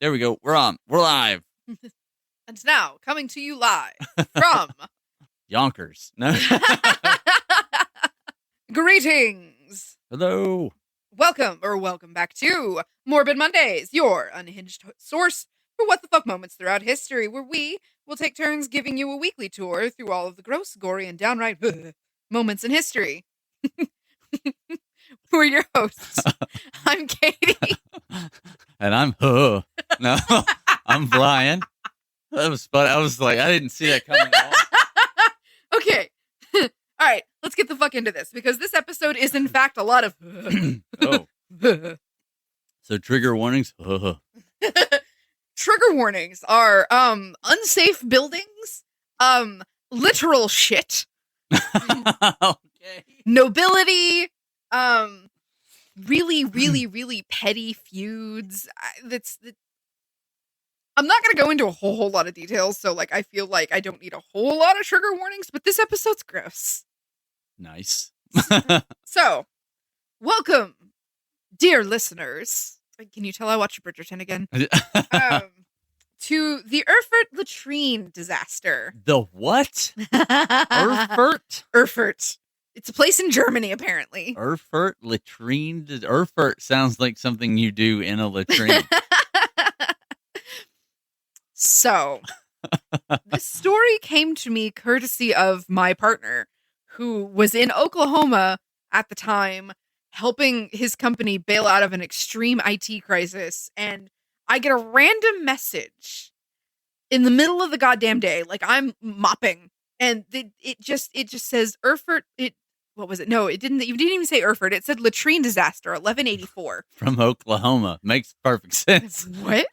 There we go. We're on. We're live. And now, coming to you live from Yonkers. No. Greetings. Hello. Welcome back to Morbid Mondays, your unhinged source for what the fuck moments throughout history, where we will take turns giving you a weekly tour through all of the gross, gory, and downright moments in history. We're your hosts. I'm Katy. And I'm No, I'm Brian. That was fun. I was like, I didn't see that coming at all. Okay. All right, let's get the fuck into this, because this episode is in fact a lot of Oh. So trigger warnings. Trigger warnings are unsafe buildings, literal shit, Okay. nobility, really petty feuds. I'm not going to go into a whole lot of details, so like I feel like I don't need a whole lot of trigger warnings, but this episode's gross. Nice. So, welcome, dear listeners. Can you tell I watched Bridgerton again? To the Erfurt Latrine disaster. The what? Erfurt? Erfurt. It's a place in Germany, apparently. Erfurt latrine. Erfurt sounds like something you do in a latrine. So, this story came to me courtesy of my partner, who was in Oklahoma at the time, helping his company bail out of an extreme IT crisis. And I get a random message in the middle of the goddamn day, like I'm mopping, and it just says Erfurt. What was it? No, it didn't. You didn't even say Erfurt. It said latrine disaster, 1184 From Oklahoma. Makes perfect sense. What?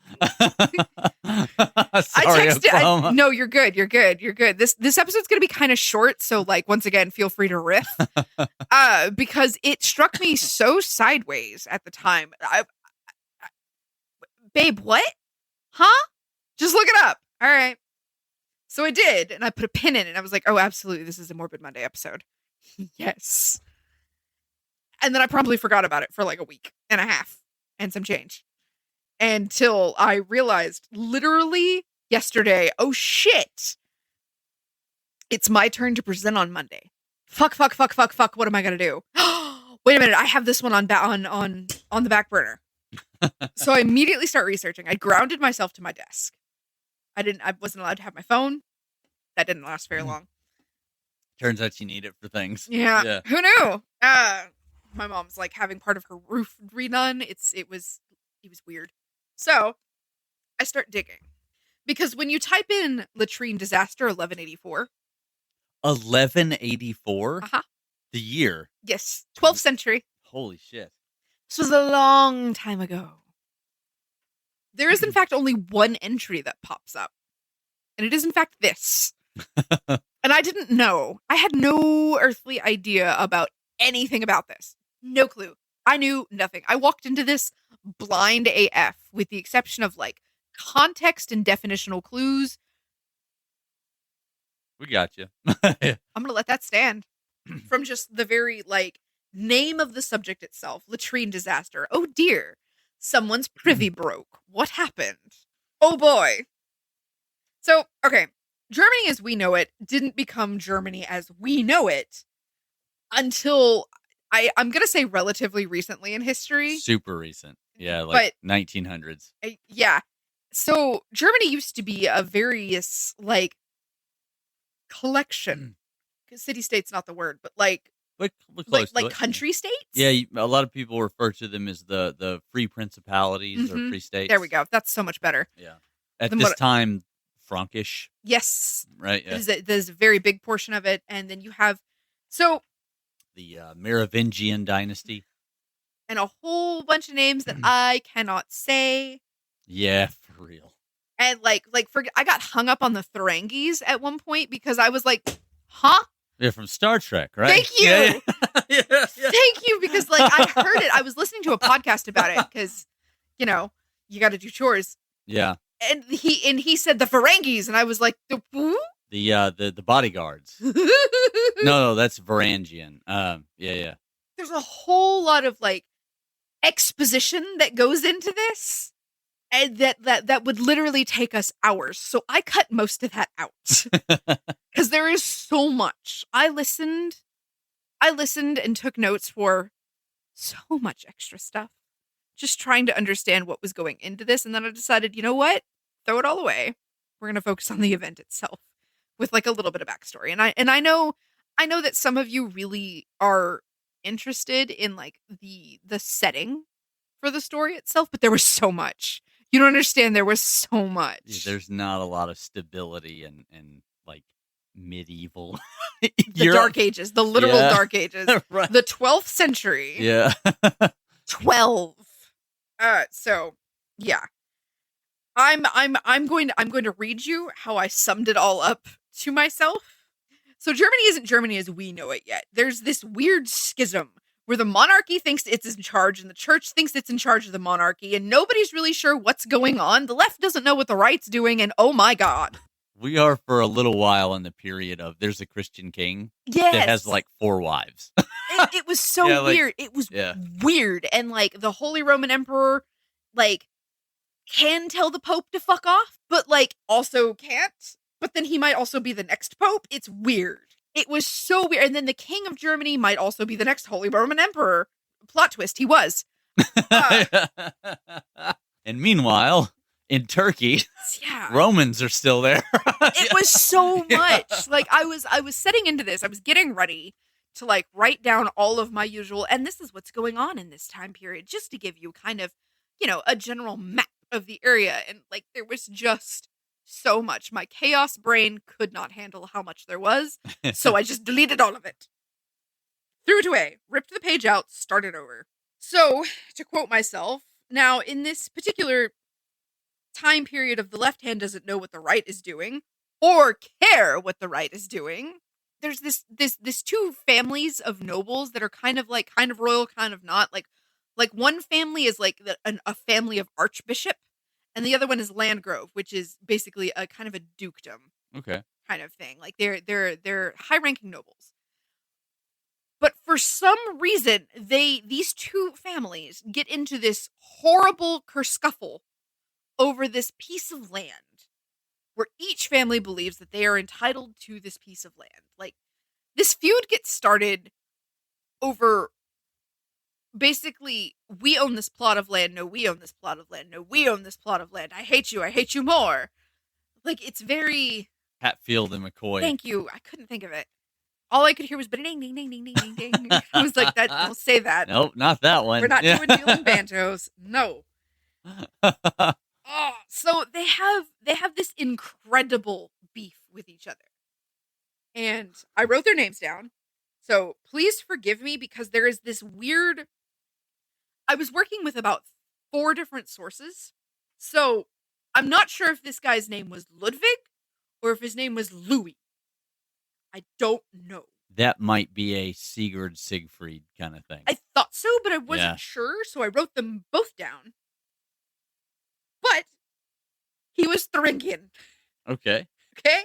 Sorry, Oklahoma. No, you're good. You're good. This episode's gonna be kind of short, so like once again, feel free to riff. Because it struck me so sideways at the time. Babe, what? Huh? Just look it up. All right. So I did, and I put a pin in it, and I was like, oh, absolutely, this is a Morbid Monday episode. Yes. And then I promptly forgot about it for like a week and a half and some change. Until I realized literally yesterday, oh shit, it's my turn to present on Monday. Fuck. What am I going to do? Wait a minute. I have this one on the back burner. So I immediately start researching. I grounded myself to my desk. I wasn't allowed to have my phone. That didn't last very long. Turns out you need it for things. Yeah. Who knew? My mom's like having part of her roof redone. It was weird. So I start digging, because when you type in latrine disaster 1184. 1184? Uh-huh. The year? Yes. 12th century. Holy shit. This was a long time ago. There is in fact only one entry that pops up. And it is in fact this. And I didn't know. I had no earthly idea about anything about this. No clue. I knew nothing. I walked into this blind AF, with the exception of like context and definitional clues. We got you. I'm going to let that stand. From just the very like name of the subject itself, latrine disaster. Oh dear. Someone's privy broke. What happened? Oh boy. So, okay. Germany as we know it didn't become Germany as we know it until I'm going to say relatively recently in history. Super recent. Yeah, like 1900s. Yeah. So Germany used to be a various like collection. City-state's not the word, but like country states? Yeah, a lot of people refer to them as the free principalities or free states. There we go. That's so much better. Yeah. At this time, Frankish. Yes. Right. Yeah. There's a very big portion of it. And then you have, the Merovingian dynasty. And a whole bunch of names that I cannot say. Yeah, for real. And I got hung up on the Ferengis at one point, because I was like, huh? Yeah, from Star Trek, right? Thank you. Yeah. Thank you, because like I heard it. I was listening to a podcast about it, because, you know, you got to do chores. Yeah. And he said the Ferengis, and I was like, the who? The bodyguards. No, that's Varangian. Yeah. There's a whole lot of like exposition that goes into this. And that would literally take us hours. So I cut most of that out. Because there is so much. I listened and took notes for so much extra stuff. Just trying to understand what was going into this. And then I decided, you know what? Throw it all away. We're going to focus on the event itself with like a little bit of backstory. And I know that some of you really are interested in like the setting for the story itself, but there was so much. You don't understand. There was so much. Yeah, there's not a lot of stability and like medieval. The Dark Ages, the literal Dark Ages, right. The 12th century. Yeah. 12. So yeah, I'm going to read you how I summed it all up to myself. So Germany isn't Germany as we know it yet. There's this weird schism where the monarchy thinks it's in charge and the church thinks it's in charge of the monarchy, and nobody's really sure what's going on. The left doesn't know what the right's doing, and oh my god. We are for a little while in the period of there's a Christian king that has like 4 wives. It was so weird. It was weird. And like the Holy Roman Emperor like can tell the Pope to fuck off, but like also can't. But then he might also be the next Pope. It's weird. It was so weird. And then the King of Germany might also be the next Holy Roman Emperor. Plot twist, he was. And meanwhile, in Turkey, Romans are still there. It was so much. Like I was setting into this. I was getting ready to like write down all of my usual, and this is what's going on in this time period, just to give you kind of, a general map of the area. And like there was just so much. My chaos brain could not handle how much there was, so I just deleted all of it. Threw it away, ripped the page out, started over. So, to quote myself, now in this particular time period of the left hand doesn't know what the right is doing, or care what the right is doing. There's this 2 families of nobles that are kind of royal, kind of not. Like one family is like a family of archbishop, and the other one is landgrove, which is basically a kind of a dukedom. Okay. Kind of thing. Like they're high-ranking nobles. But for some reason, these 2 families get into this horrible kerfuffle over this piece of land where each family believes that they are entitled to this piece of land. Like, this feud gets started over basically, we own this plot of land. No, we own this plot of land. No, we own this plot of land. I hate you more. Like, it's very... Hatfield and McCoy. Thank you. I couldn't think of it. All I could hear was ding, ding, ding, ding, ding, ding, ding. I was like, don't say that. Nope, not that one. We're not doing dueling banjos. No. So they have this incredible beef with each other. And I wrote their names down. So please forgive me because there is this weird... I was working with about 4 different sources. So I'm not sure if this guy's name was Ludwig or if his name was Louis. I don't know. That might be a Sigurd Siegfried kind of thing. I thought so, but I wasn't sure, so I wrote them both down. But he was Thuringian. Okay. Okay?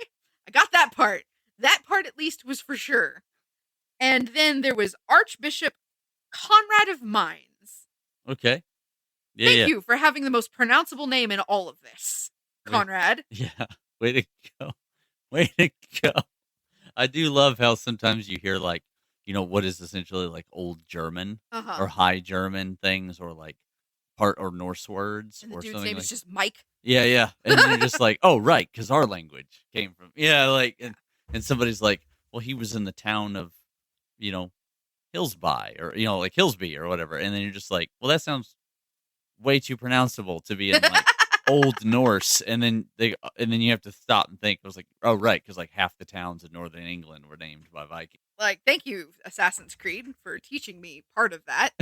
I got that part. That part at least was for sure. And then there was Archbishop Conrad of Mainz. Okay. Thank you for having the most pronounceable name in all of this, Conrad. Yeah. Way to go. Way to go. I do love how sometimes you hear like, what is essentially like old German or High German things or like part or Norse words. And the or dude's something name like... is just Mike. Yeah. And then you're just like, oh, right, because our language came from... Yeah, like, and somebody's like, well, he was in the town of, Hillsby or, like Hillsby or whatever. And then you're just like, well, that sounds way too pronounceable to be in like Old Norse. And then you have to stop and think. I was like, oh, right, because like half the towns in northern England were named by Vikings. Like, thank you, Assassin's Creed, for teaching me part of that.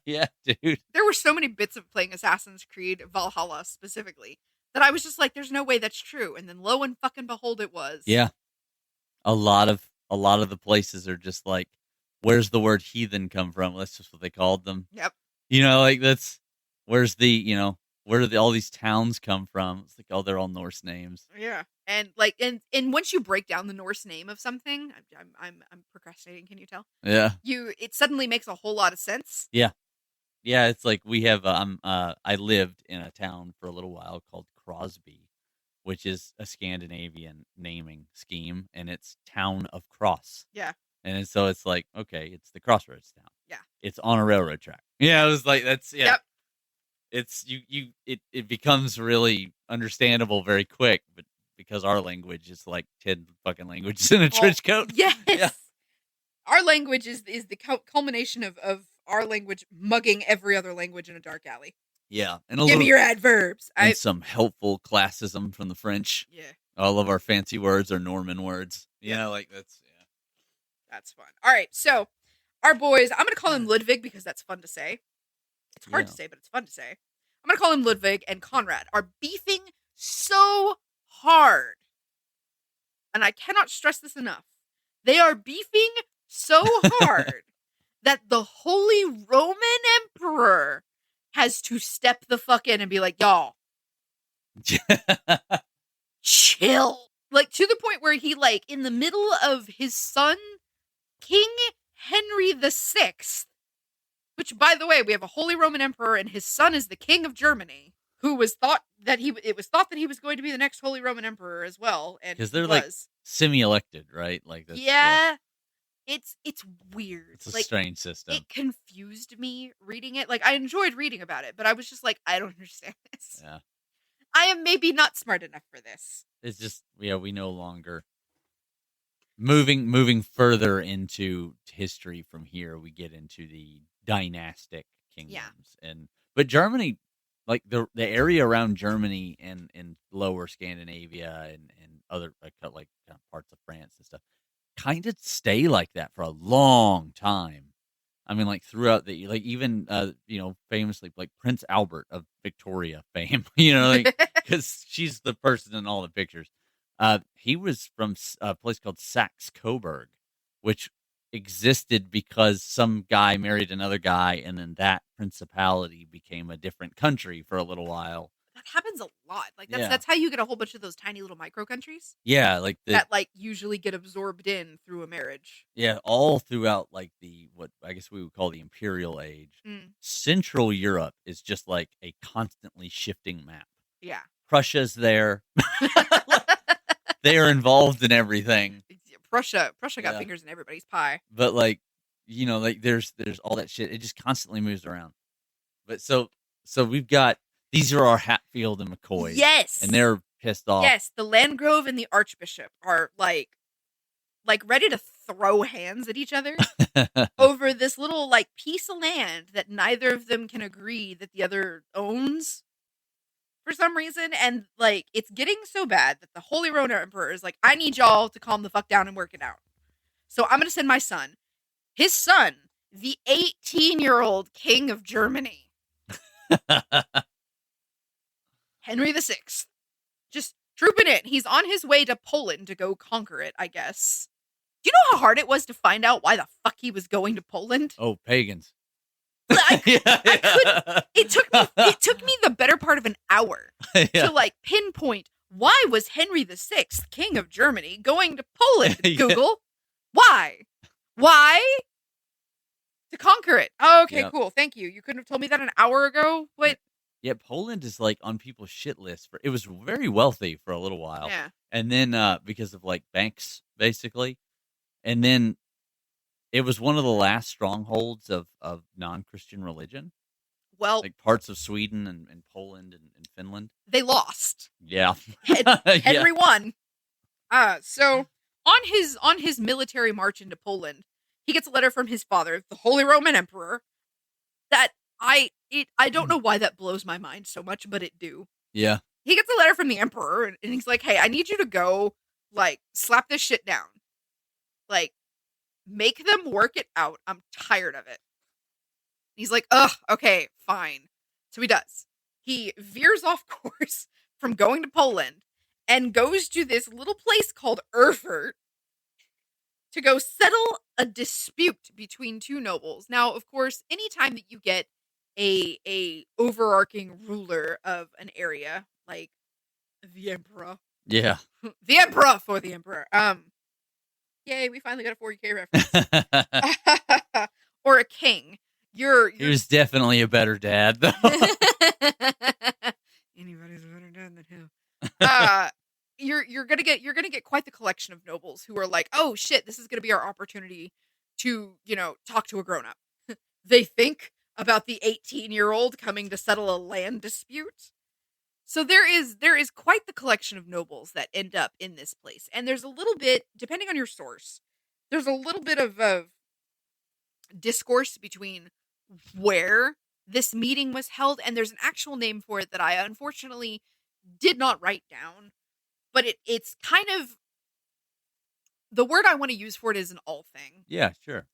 yeah, dude. There were so many bits of playing Assassin's Creed Valhalla specifically that I was just like, there's no way that's true. And then lo and fucking behold, it was. Yeah. A lot of the places are just like, where's the word heathen come from? That's just what they called them. Yep. Like that's, where's the, where do all these towns come from? It's like, oh, they're all Norse names. Yeah. And like, and once you break down the Norse name of something, I'm procrastinating. Can you tell? Yeah. It suddenly makes a whole lot of sense. Yeah. Yeah, it's like we have. I lived in a town for a little while called Crosby, which is a Scandinavian naming scheme, and it's Town of Cross. Yeah. And so it's like, okay, it's the Crossroads town. Yeah. It's on a railroad track. Yeah, it was like that's yeah. Yep. It's it becomes really understandable very quick, but because our language is like 10 fucking languages in a trench coat. Yes. Yeah. Our language is the culmination of our language mugging every other language in a dark alley. Yeah. And Give me your adverbs. And some helpful classism from the French. Yeah. All of our fancy words are Norman words. Yeah, like that's yeah. That's fun. All right, so our boys, I'm gonna call him Ludwig because that's fun to say. It's hard to say, but it's fun to say. I'm gonna call him Ludwig and Conrad are beefing so hard. And I cannot stress this enough. They are beefing so hard that the Holy Roman Emperor has to step the fuck in and be like, y'all, chill. Like, to the point where he, like, in the middle of his son, King Henry VI, which, by the way, we have a Holy Roman Emperor and his son is the King of Germany, who was thought that he was going to be the next Holy Roman Emperor as well, and because they're like semi-elected, right? Like that's, yeah. It's weird. It's a like, strange system. It confused me reading it. Like, I enjoyed reading about it, but I was just like, I don't understand this. Yeah. I am maybe not smart enough for this. It's just we no longer moving further into history from here. We get into the dynastic kingdoms, but Germany, like the area around Germany and lower Scandinavia and other like parts of France and stuff, kind of stay like that for a long time. I mean, like throughout the even famously like Prince Albert of Victoria fame, because she's the person in all the pictures. He was from a place called Saxe-Coburg, which existed because some guy married another guy, and then that principality became a different country for a little while. That happens a lot. Like that's how you get a whole bunch of those tiny little micro countries. Yeah, like that like usually get absorbed in through a marriage. Yeah, all throughout like what I guess we would call the Imperial Age. Central Europe is just like a constantly shifting map. Yeah. Prussia's there. They are involved in everything. Prussia got fingers in everybody's pie. But like, there's all that shit. It just constantly moves around. But so we've got these are our Hatfield and McCoys. Yes. And they're pissed off. Yes, the Landgrove and the Archbishop are like ready to throw hands at each other over this little like piece of land that neither of them can agree that the other owns for some reason. And like it's getting so bad that the Holy Roman Emperor is like, I need y'all to calm the fuck down and work it out. So I'm gonna send my son, his son, the 18-year-old King of Germany. Henry VI. Just trooping in. He's on his way to Poland to go conquer it, I guess. Do you know how hard it was to find out why the fuck he was going to Poland? Oh, pagans. It took me the better part of an hour to like pinpoint why was Henry VI, King of Germany, going to Poland, Google? Why? To conquer it. Oh, okay, cool. Thank you. You couldn't have told me that an hour ago? What? Yeah, Poland is like on people's shit list. It was very wealthy for a little while. Yeah. And then because of like banks, basically. And then it was one of the last strongholds of non-Christian religion. Well, like parts of Sweden and Poland and Finland. They lost. Yeah. Henry won. So on his military march into Poland, he gets a letter from his father, the Holy Roman Emperor, that I don't know why that blows my mind so much, but it do. Yeah. He gets a letter from the emperor and he's like, hey, I need you to go, like, slap this shit down. Like, make them work it out. I'm tired of it. He's like, ugh, okay, fine. So he does. He veers off course from going to Poland and goes to this little place called Erfurt to go settle a dispute between two nobles. Now, of course, anytime that you get a overarching ruler of an area, like the emperor. Yeah. The emperor for the emperor. Yay, we finally got a 40K reference. Or a king. He was definitely a better dad, though. Anybody's a better dad than him. You're gonna get quite the collection of nobles who are like, oh shit, this is gonna be our opportunity to, talk to a grown up. They think about the 18-year-old coming to settle a land dispute. So there is quite the collection of nobles that end up in this place. And there's a little bit, depending on your source, there's a little bit of discourse between where this meeting was held, and there's an actual name for it that I unfortunately did not write down. But it's kind of, the word I want to use for it is an all thing. Yeah, sure.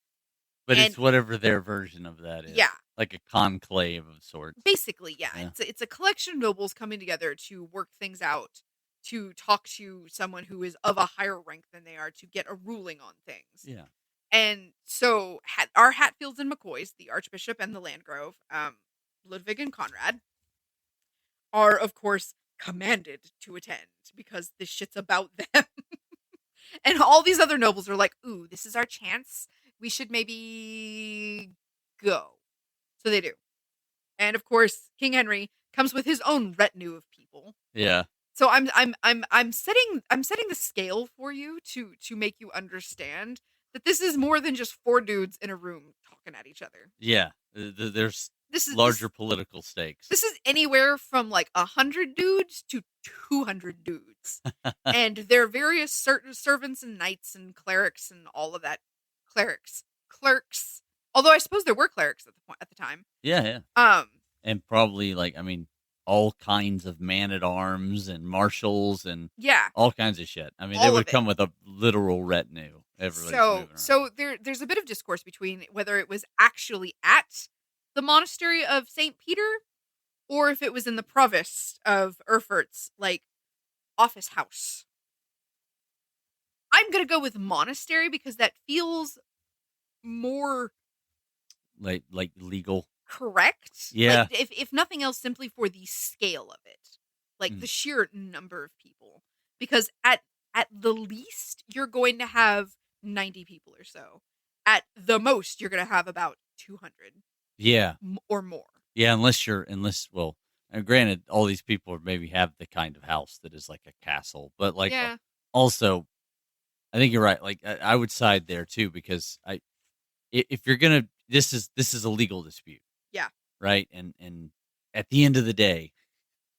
But it's whatever their version of that is. Yeah. Like a conclave of sorts. Basically, yeah. It's a collection of nobles coming together to work things out, to talk to someone who is of a higher rank than they are, to get a ruling on things. Yeah. And so our Hatfields and McCoys, the Archbishop and the Landgrove, Ludwig and Conrad, are, of course, commanded to attend because this shit's about them. And all these other nobles are like, ooh, this is our chance. We should maybe go. So they do. And of course, King Henry comes with his own retinue of people. Yeah. So I'm setting the scale for you to make you understand that this is more than just four dudes in a room talking at each other. Yeah. There's larger political stakes. This is anywhere from like 100 dudes to 200 dudes. And their various certain servants and knights and clerics and all of that. Clerks. Although I suppose there were clerics at the time. Yeah. And probably all kinds of man-at-arms and marshals and all kinds of shit. I mean, they would come with a literal retinue. So there's a bit of discourse between whether it was actually at the monastery of St. Peter or if it was in the provost of Erfurt's, office house. I'm going to go with monastery because that feels more... Like legal. Correct? Yeah. If nothing else, simply for the scale of it. The sheer number of people. Because at the least, you're going to have 90 people or so. At the most, you're going to have about 200. Yeah. Or more. Yeah, granted, all these people maybe have the kind of house that is like a castle. But also, I think you're right. I would side there too, because if you're going to, this is a legal dispute. Yeah. Right? And at the end of the day,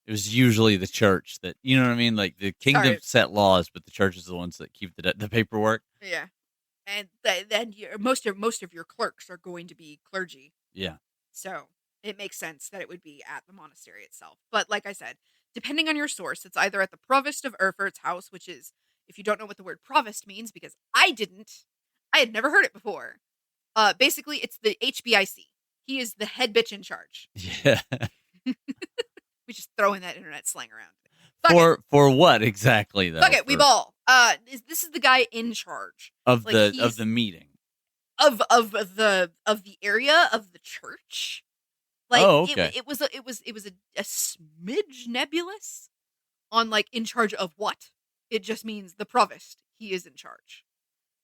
it was usually the church that, you know what I mean? Like the kingdom set laws, but the church is the ones that keep the paperwork. Yeah. And then most of your clerks are going to be clergy. Yeah. So it makes sense that it would be at the monastery itself. But like I said, depending on your source, it's either at the provost of Erfurt's house, which is, if you don't know what the word provost means, because I had never heard it before. Basically, it's the HBIC. He is the head bitch in charge. Yeah. We just throwing that internet slang around. For what exactly though? Fuck it, we ball. This is the guy in charge of the meeting. Of the area of the church. Okay. It was a smidge nebulous on in charge of what. It just means the provost. He is in charge.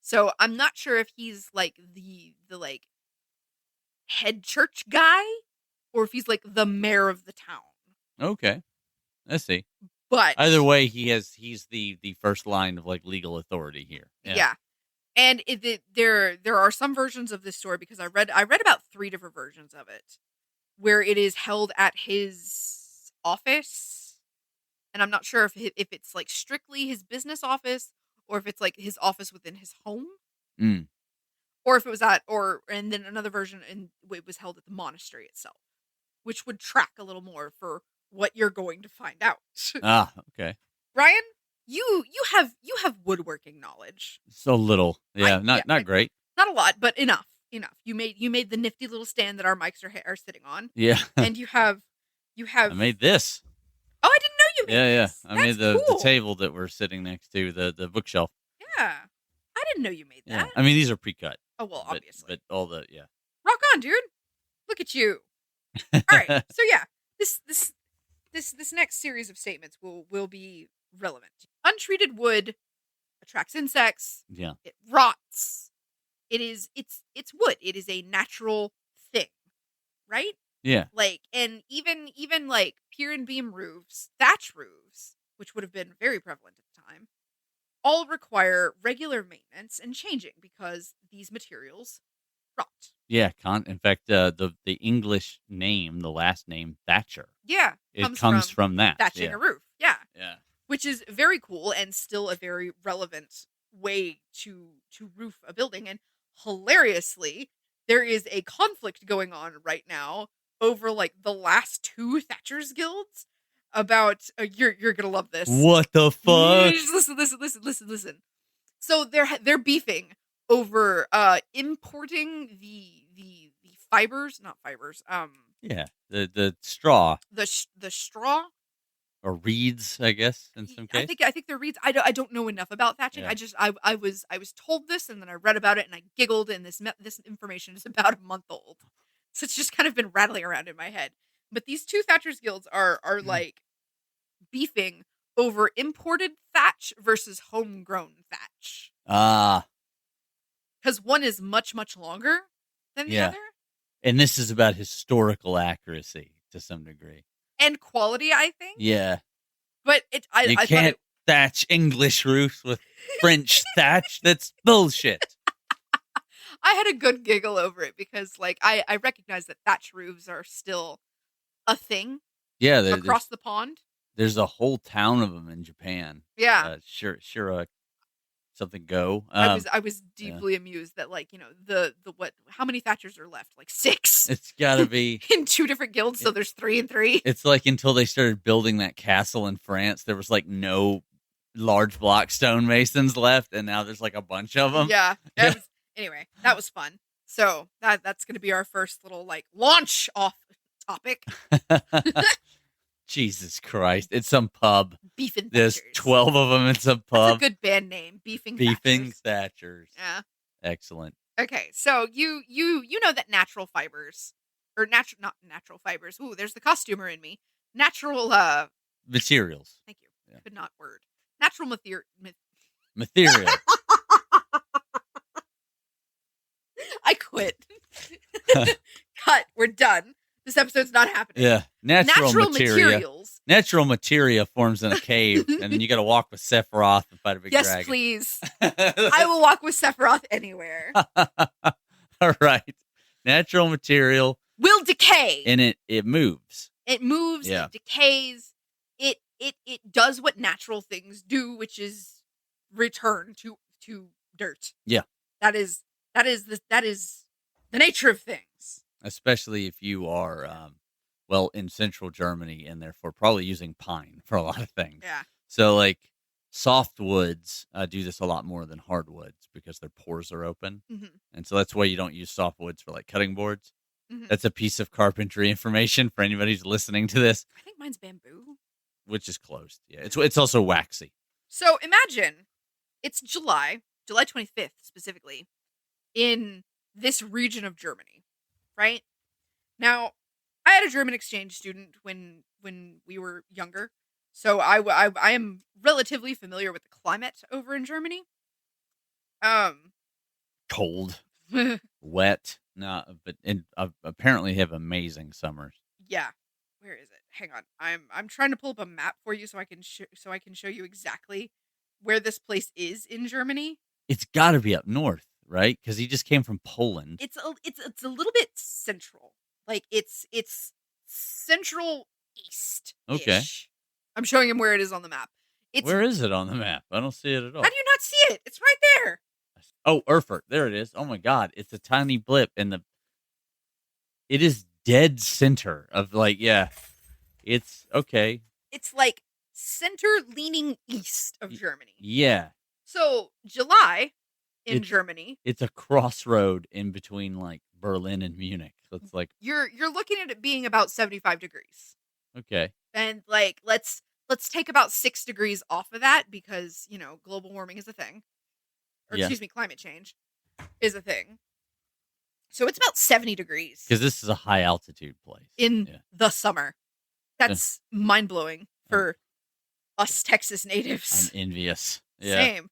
So I'm not sure if he's the head church guy or if he's the mayor of the town. Okay. I see. But either way, he's the first line of legal authority here. Yeah. And there are some versions of this story, because I read about 3 different versions of it where it is held at his office. And I'm not sure if it's strictly his business office or if it's his office within his home. Mm. Or if it was and then another version, and it was held at the monastery itself, which would track a little more for what you're going to find out. Okay. Ryan, you have woodworking knowledge. So little, not great. Not a lot, but enough. You made the nifty little stand that our mics are sitting on. Yeah. And you have. I made this. Oh, I didn't know you made this. Yeah. I made the table that we're sitting next to, the bookshelf. Yeah. I didn't know you made that. Yeah. I mean, these are pre-cut. Oh, well, obviously. But all Rock on, dude. Look at you. All right. So yeah, this next series of statements will be relevant. Untreated wood attracts insects. Yeah. It rots. It's wood. It is a natural thing. right? Yeah. Like, and even like pier and beam roofs, thatch roofs, which would have been very prevalent at the time, all require regular maintenance and changing because these materials rot. Yeah. In fact, the English name, the last name Thatcher, Yeah, it comes from that. thatching Yeah. a roof. Yeah. Yeah. Which is very cool and still a very relevant way to roof a building. And hilariously, there is a conflict going on right now over like the last 2 Thatchers guilds about you're gonna love this. What the fuck? Just listen. So they're beefing over importing the fibers, not fibers. Yeah. The straw The straw. or reeds, I guess, in some case. I think they're reeds. I don't know enough about thatching. Yeah. I was told this and then I read about it and I giggled and this information is about a month old, so it's just kind of been rattling around in my head. But these 2 Thatchers guilds are like beefing over imported thatch versus homegrown thatch Ah. because one is much longer than the Yeah. other And this is about historical accuracy to some degree. and quality. I think. Yeah. But You I can't thought thatch English roofs with French thatch. That's bullshit. I had a good giggle over it because like I recognize that thatch roofs are still a thing Yeah, across the pond. there's a whole town of them in Japan. Yeah. Sure. Something go. I was deeply amused that like, you know, the what how many Thatchers are left? Like 6 It's got to be in 2 different guilds, so there's 3 and 3. It's like until they started building that castle in France, there was like no large block stonemasons left, and now there's like a bunch of them. Yeah. Anyway, that was fun. So that's going to be our first little like launch off topic. Jesus Christ. It's some pub. Beefing There's Thatchers. 12 of them in some That's a pub. good band name. Beefing Beefing Thatchers. Thatchers. Yeah. Excellent. Okay, so you know that natural fibers or not natural fibers. Ooh, there's the costumer in me. Natural Materials. thank you. Yeah. Could not word. Natural Material. I quit. Cut. We're done. This episode's not happening. Yeah. Natural materia. materials. Natural materia forms in a cave, and then you got to walk with Sephiroth and fight a big Yes, dragon. please. I will walk with Sephiroth anywhere. All right. Natural material. Will decay. And it moves. It moves. Yeah. It decays. It does what natural things do, which is return to dirt. Yeah. That is the nature of things. Especially if you are, in central Germany and therefore probably using pine for a lot of things. Yeah. So, like, softwoods do this a lot more than hardwoods because their pores are open. Mm-hmm. And so that's why you don't use softwoods for, like, cutting boards. Mm-hmm. That's a piece of carpentry information for anybody who's listening to this. I think mine's bamboo. Which is closed. Yeah, it's also waxy. So imagine it's July 25th specifically, in this region of Germany, right? Now, I had a German exchange student when we were younger, so I am relatively familiar with the climate over in Germany. Cold, wet, but apparently have amazing summers. Yeah. Where is it? Hang on. I'm trying to pull up a map for you so I can show you exactly where this place is in Germany. It's got to be up north, right? Because he just came from Poland. It's a little bit central. Like it's central east. Okay. I'm showing him where it is on the map. Where is it on the map? I don't see it at all. How do you not see it? It's right there. Oh, Erfurt. There it is. Oh my God. It's a tiny blip it is dead center of it's okay. It's like center leaning east of Germany. Yeah. So July in Germany. It's a crossroad in between like Berlin and Munich. So it's like you're looking at it being about 75 degrees. Okay. And like let's take about 6 degrees off of that because, you know, global warming is a thing. Or excuse me, climate change is a thing. So it's about 70 degrees. Because this is a high altitude place. In the summer. That's mind-blowing for us Texas natives. I'm envious. Yeah. Same.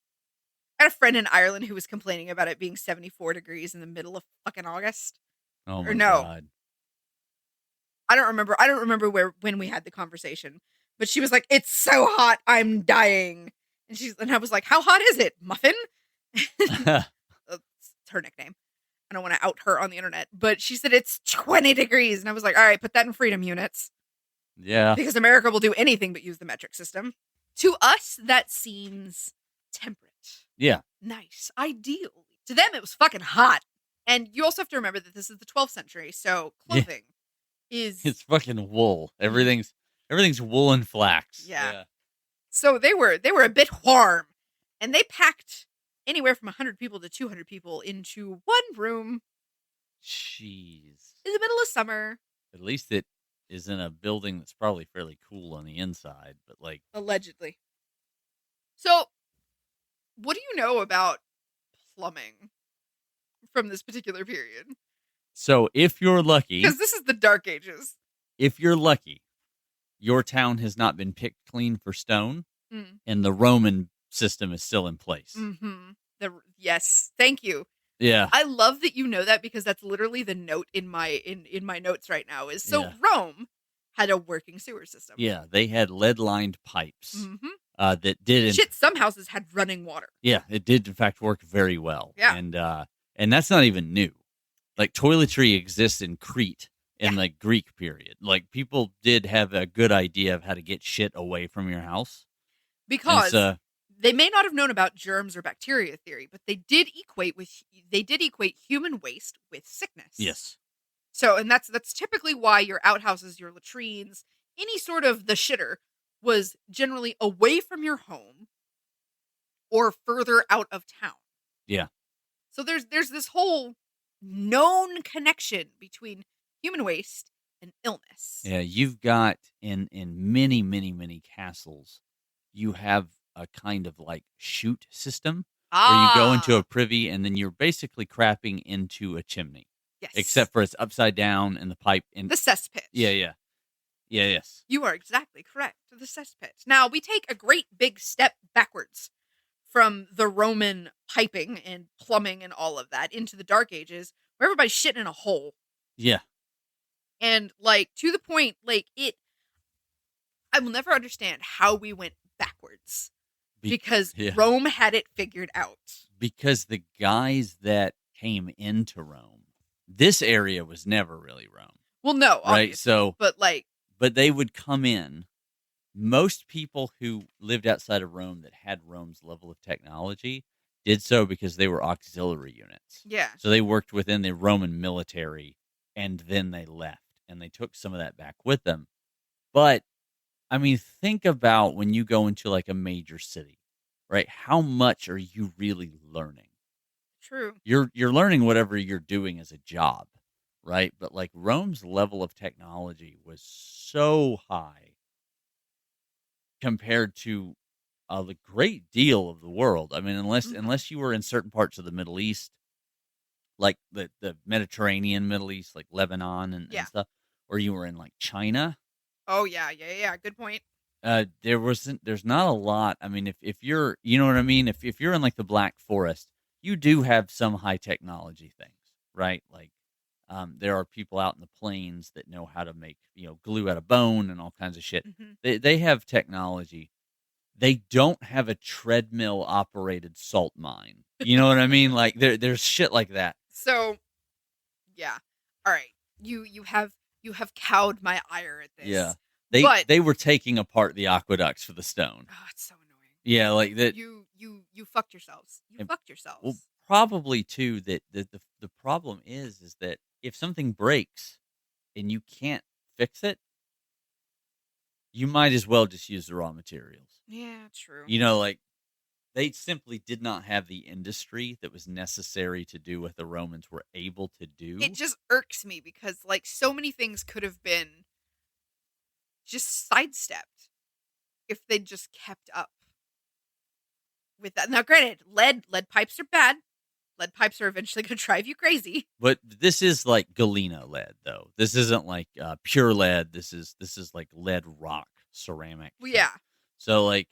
I had a friend in Ireland who was complaining about it being 74 degrees in the middle of fucking August. Oh my God. I don't remember when we had the conversation, but she was like, "It's so hot, I'm dying." And I was like, "How hot is it, Muffin?" That's her nickname. I don't want to out her on the internet, but she said it's 20 degrees, and I was like, "All right, put that in freedom units." Yeah. Because America will do anything but use the metric system. To us, that seems temperate. Yeah. Nice. Ideal. To them, it was fucking hot. And you also have to remember that this is the 12th century, so clothing is... It's fucking wool. Everything's wool and flax. Yeah. So they were a bit warm. And they packed anywhere from 100 people to 200 people into one room. Jeez. In the middle of summer. At least it is in a building that's probably fairly cool on the inside, but like... Allegedly. So, what do you know about plumbing from this particular period? So, if you're lucky... Because this is the Dark Ages. If you're lucky, your town has not been picked clean for stone, and the Roman system is still in place. Mm-hmm. Yes. Thank you. Yeah. I love that you know that, because that's literally the note in my notes right now is, so Rome had a working sewer system. Yeah, they had lead-lined pipes that did... Shit, some houses had running water. Yeah, it did, in fact, work very well. Yeah. And that's not even new. Like, toiletry exists in Crete in the Greek period. Like, people did have a good idea of how to get shit away from your house. Because they may not have known about germs or bacteria theory, but they did equate human waste with sickness. Yes. So, and that's typically why your outhouses, your latrines, any sort of the shitter was generally away from your home or further out of town. Yeah. So there's this whole known connection between human waste and illness. Yeah, you've got in many, many, many castles, you have a kind of like chute system where you go into a privy and then you're basically crapping into a chimney. Yes. Except for it's upside down and the pipe in the cesspit. Yeah, yes. You are exactly correct. The cesspit. Now, we take a great big step backwards from the Roman piping and plumbing and all of that into the Dark Ages, where everybody's shitting in a hole. Yeah. And, like, to the point, like, I will never understand how we went backwards. Because Rome had it figured out. Because the guys that came into Rome, this area was never really Rome. Well, no, obviously. Right? So, but they would come in. Most people who lived outside of Rome that had Rome's level of technology did so because they were auxiliary units. Yeah. So they worked within the Roman military, and then they left, and they took some of that back with them. But I mean, think about when you go into like a major city, right? How much are you really learning? True. You're learning whatever you're doing as a job, right? But like Rome's level of technology was so high compared to the great deal of the world. I mean, unless you were in certain parts of the Middle East, like the Mediterranean Middle East, like Lebanon and stuff, or you were in like China. Oh, yeah. Good point. There's not a lot. I mean, if you're, you know what I mean? If you're in like the Black Forest, you do have some high technology things, right? Like, there are people out in the plains that know how to make, glue out of bone and all kinds of shit. Mm-hmm. They have technology. They don't have a treadmill operated salt mine. You know what I mean? Like there's shit like that. So, yeah. All right. You have cowed my ire at this. Yeah. They were taking apart the aqueducts for the stone. Oh, it's so annoying. Yeah, like that. You fucked yourselves. Fucked yourselves. Well, probably too that the problem is that if something breaks and you can't fix it, you might as well just use the raw materials. Yeah, true. Like they simply did not have the industry that was necessary to do what the Romans were able to do. It just irks me because like so many things could have been just sidestepped if they just kept up with that. Now, granted, lead pipes are bad. Lead pipes are eventually going to drive you crazy. But this is like galena lead, though. This isn't like pure lead. This is like lead rock ceramic. Well, yeah. So like,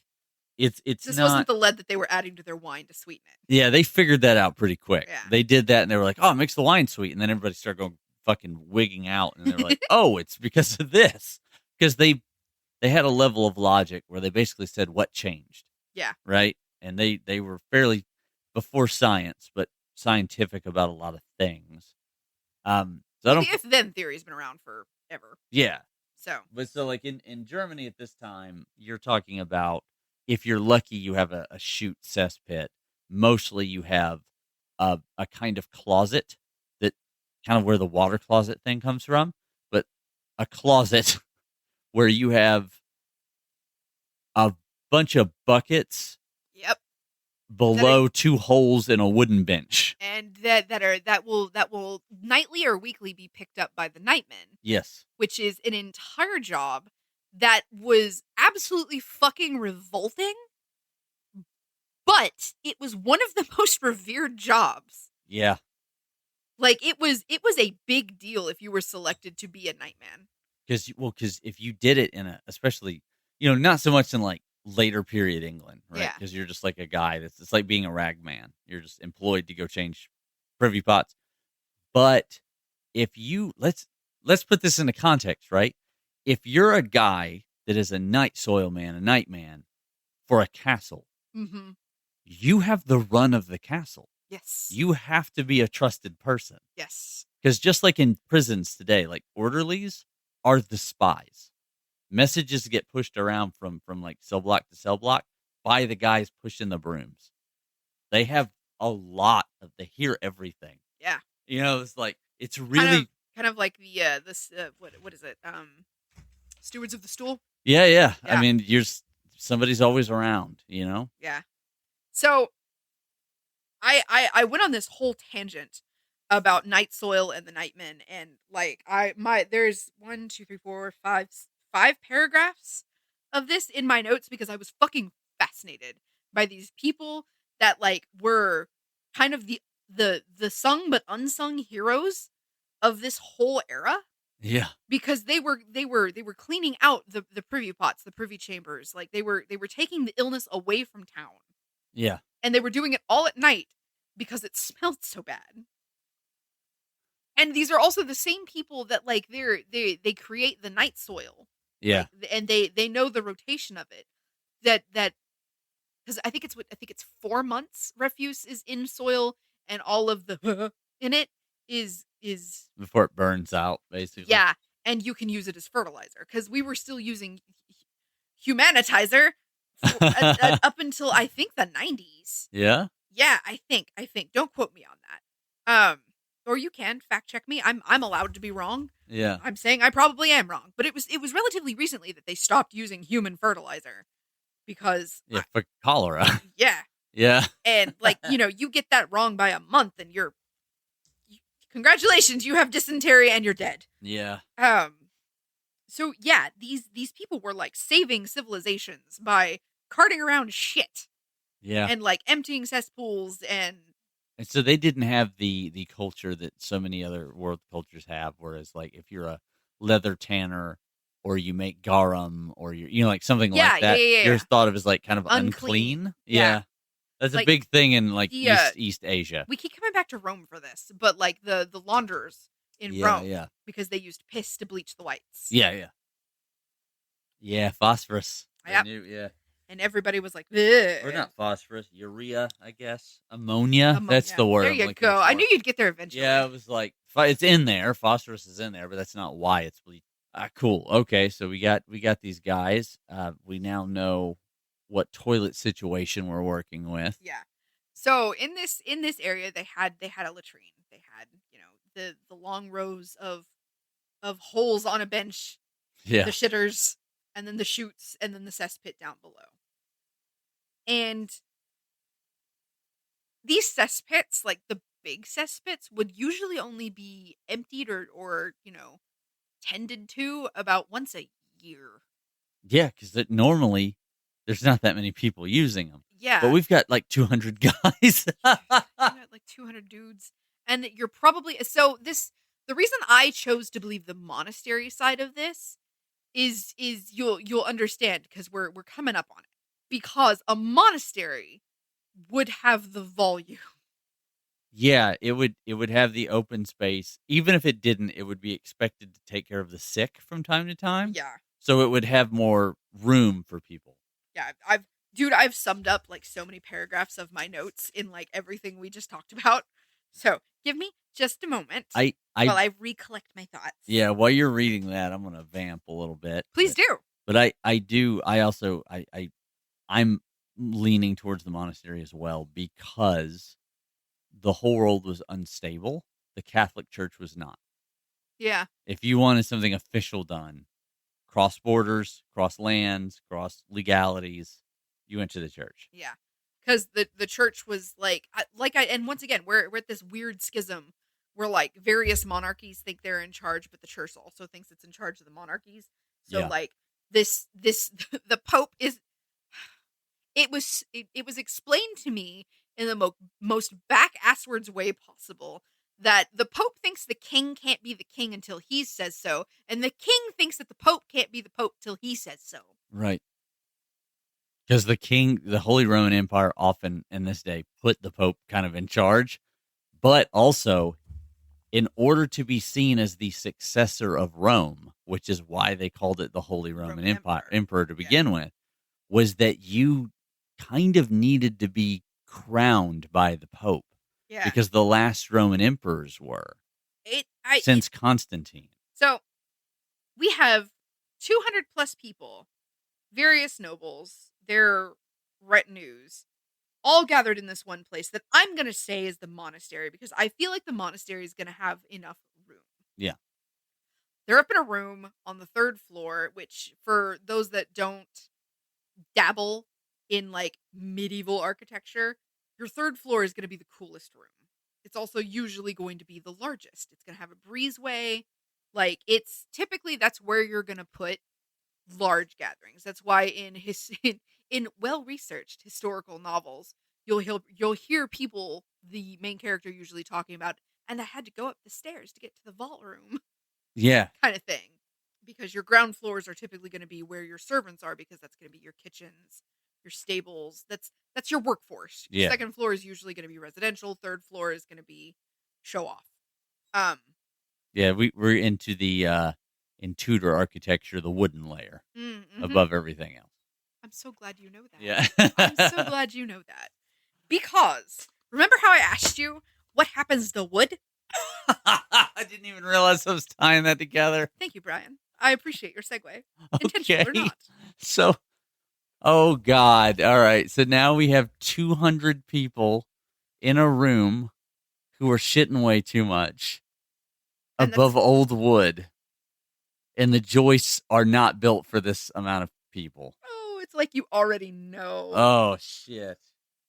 it's this not, wasn't the lead that they were adding to their wine to sweeten it. Yeah, they figured that out pretty quick. Yeah. They did that, and they were like, "Oh, it makes the wine sweet." And then everybody started going fucking wigging out, and they're like, "Oh, it's because of this," because they had a level of logic where they basically said what changed, Yeah. right? And they were fairly before science, but scientific about a lot of things. So I Well, don't, the if-then theory's been around forever. yeah. So, But so like in Germany at this time, you're talking about if you're lucky, you have a chute cesspit. Mostly, you have a kind of closet that kind of where the water closet thing comes from, but a closet where you have a bunch of buckets yep. below two holes in a wooden bench. And that will nightly or weekly be picked up by the nightmen, Yes. which is an entire job that was absolutely fucking revolting, but it was one of the most revered jobs. Yeah. Like it was a big deal if you were selected to be a nightman. Because if you did it in especially, not so much in like later period England, right? Yeah. Because you're just like a guy it's like being a rag man. You're just employed to go change privy pots. But if you let's put this into context, right? If you're a guy that is a night soil man, a night man for a castle, Mm-hmm. you have the run of the castle. Yes. You have to be a trusted person. Yes. Because just like in prisons today, like orderlies are the spies. Messages get pushed around from like cell block to cell block by the guys pushing the brooms. They have a lot they hear everything. Yeah. It's like it's really kind of like the what is it? Stewards of the stool. yeah. I mean, somebody's always around. Yeah. So I went on this whole tangent about night soil and the nightmen, and like there's 1, 2, 3, 4, 5 paragraphs of this in my notes because I was fucking fascinated by these people that like were kind of the sung but unsung heroes of this whole era. Yeah. Because they were cleaning out the privy pots, the privy chambers. Like they were taking the illness away from town. Yeah. And they were doing it all at night because it smelled so bad. And these are also the same people that like they create the night soil. Yeah. Like, and they know the rotation of it. That because I think it's 4 months refuse is in soil and all of the in it is Before it burns out, basically. yeah, and you can use it as fertilizer because we were still using humanitizer up until I think the 90s. Yeah. Yeah, I think. Don't quote me on that. Or you can fact check me. I'm allowed to be wrong. Yeah. I'm saying I probably am wrong, but it was relatively recently that they stopped using human fertilizer because for cholera. Yeah. Yeah. And like, you get that wrong by a month and congratulations, you have dysentery and you're dead. Yeah. So yeah, these people were like saving civilizations by carting around shit. Yeah. And like emptying cesspools and so they didn't have the culture that so many other world cultures have, whereas like if you're a leather tanner or you make garum or you're like something like that, you're thought of as like kind of unclean. Yeah. That's like, a big thing in like East Asia. We keep coming back to Rome for this, but like the launderers in Rome, because they used piss to bleach the whites. Yeah, phosphorus. Yeah. And everybody was like, ugh. Or not phosphorus, urea, I guess. Ammonia. That's the word. There you go. I knew you'd get there eventually. Yeah, it was like it's in there. Phosphorus is in there, but that's not why it's bleached. Cool. Okay, so we got these guys. We now know what toilet situation we're working with. Yeah. So in this area, they had a latrine. They had the long rows of holes on a bench. Yeah. The shitters, and then the chutes, and then the cesspit down below. And these cesspits, like the big cesspits, would usually only be emptied or tended to about once a year. Yeah, because normally there's not that many people using them. Yeah. But we've got like 200 guys. Like 200 dudes. And you're probably... So the reason I chose to believe the monastery side of this is you'll understand because we're coming up on it. Because a monastery would have the volume. Yeah, it would have the open space. Even if it didn't, it would be expected to take care of the sick from time to time. Yeah. So it would have more room for people. Yeah, I've summed up like so many paragraphs of my notes in like everything we just talked about. So give me just a moment I while I recollect my thoughts. Yeah, while you're reading that, I'm gonna vamp a little bit. Please do. But I'm leaning towards the monastery as well because the whole world was unstable. The Catholic Church was not. Yeah. If you wanted something official done, cross borders, cross lands, cross legalities, you went to the church. Yeah. Because the church was and once again, we're at this weird schism where like various monarchies think they're in charge, but the church also thinks it's in charge of the monarchies. So Yeah. like this the Pope is it was explained to me in the most back-asswards way possible that the Pope thinks the king can't be the king until he says so, and the king thinks that the Pope can't be the Pope till he says so. Right. Because the Holy Roman Empire often in this day put the Pope kind of in charge, but also in order to be seen as the successor of Rome, which is why they called it the Holy Roman Emperor to begin with, was that you kind of needed to be crowned by the Pope. Yeah. Because the last Roman emperors were. Since Constantine. So we have 200 plus people, various nobles, their retinues, all gathered in this one place that I'm going to say is the monastery because I feel like the monastery is going to have enough room. Yeah. They're up in a room on the 3rd floor, which for those that don't dabble in like medieval architecture, your 3rd floor is going to be the coolest room. It's also usually going to be the largest. It's going to have a breezeway. Like it's typically that's where you're going to put large gatherings. That's why in well-researched historical novels, you'll hear people, the main character usually talking about, and I had to go up the stairs to get to the vault room. Yeah. Kind of thing. Because your ground floors are typically going to be where your servants are because that's going to be your kitchens, your stables. That's your workforce. Yeah. 2nd floor is usually going to be residential. 3rd floor is going to be show off. Yeah, we're into the in Tudor architecture, the wooden layer above everything else. I'm so glad you know that. Yeah. I'm so glad you know that. Because remember how I asked you what happens to wood? I didn't even realize I was tying that together. Thank you, Brian. I appreciate your segue. Intentional or not. So, oh God. All right. So now we have 200 people in a room who are shitting way too much above old wood. And the joists are not built for this amount of people. Oh, it's like you already know. Oh, shit.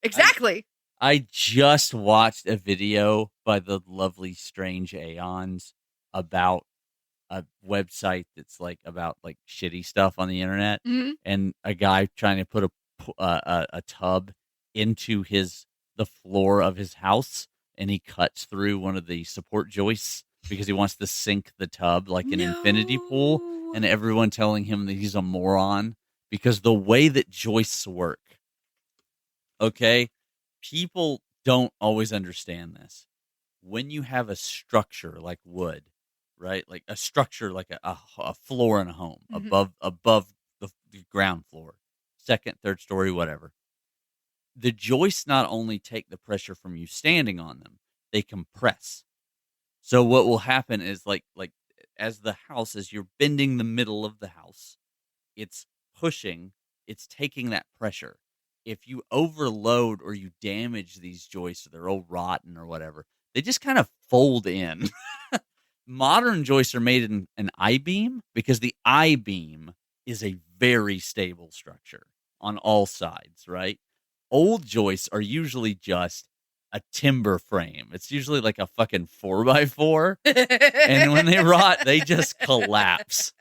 Exactly. I just watched a video by the lovely Strange Aeons about a website that's like about like shitty stuff on the internet, and a guy trying to put a tub into the floor of his house, and he cuts through one of the support joists because he wants to sink the tub like an infinity pool, and everyone telling him that he's a moron because the way that joists work. Okay. People don't always understand this. When you have a structure like wood, right? Like a structure like a floor in a home above the ground floor, 2nd, 3rd story, whatever. The joists not only take the pressure from you standing on them, they compress. So what will happen is like as you're bending the middle of the house, it's taking that pressure. If you overload or you damage these joists, or they're all rotten or whatever, they just kind of fold in. Modern joists are made in an I-beam because the I-beam is a very stable structure on all sides, right? Old joists are usually just a timber frame. It's usually like a fucking 4x4. And when they rot, they just collapse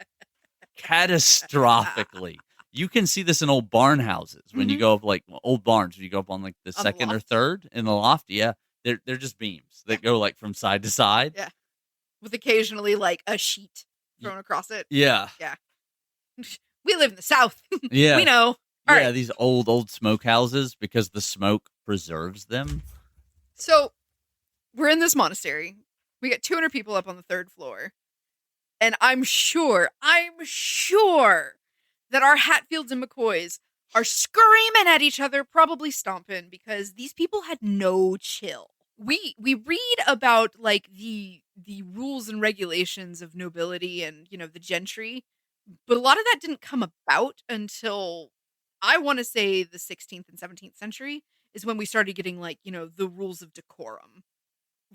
catastrophically. You can see this in old barn houses when you go up like old barns. When you go up on like the 2nd or 3rd in the loft, yeah, they're just beams that go like from side to side. Yeah, with occasionally like a sheet thrown across it. Yeah, yeah. We live in the South. Yeah, we know. All right. These old smoke houses because the smoke preserves them. So we're in this monastery. We got 200 people up on the 3rd floor. And I'm sure that our Hatfields and McCoys are screaming at each other, probably stomping, because these people had no chill. We read about like the rules and regulations of nobility and, you know, the gentry, but a lot of that didn't come about until I want to say the 16th and 17th century is when we started getting like, you know, the rules of decorum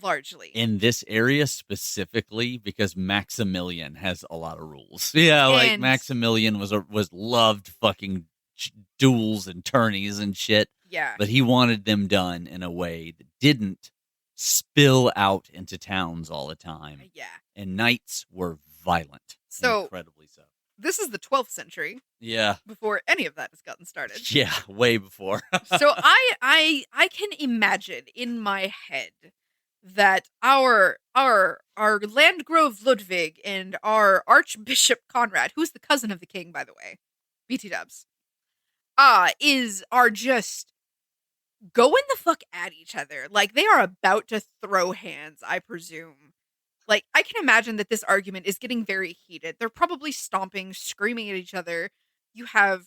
largely. In this area specifically, because Maximilian has a lot of rules. Yeah, like And- Maximilian was loved fucking duels and tourneys and shit. Yeah. But he wanted them done in a way that didn't spill out into towns all the time. Yeah. And knights were violent. So- Incredibly so. This is the 12th century Yeah. before any of that has gotten started. Yeah, way before. So I can imagine in my head that our Landgrove Ludwig and our Archbishop Conrad, who's the cousin of the king, by the way, BT dubs, are just going the fuck at each other. Like they are about to throw hands, I presume. Like I can imagine that this argument is getting very heated. They're probably stomping, screaming at each other. You have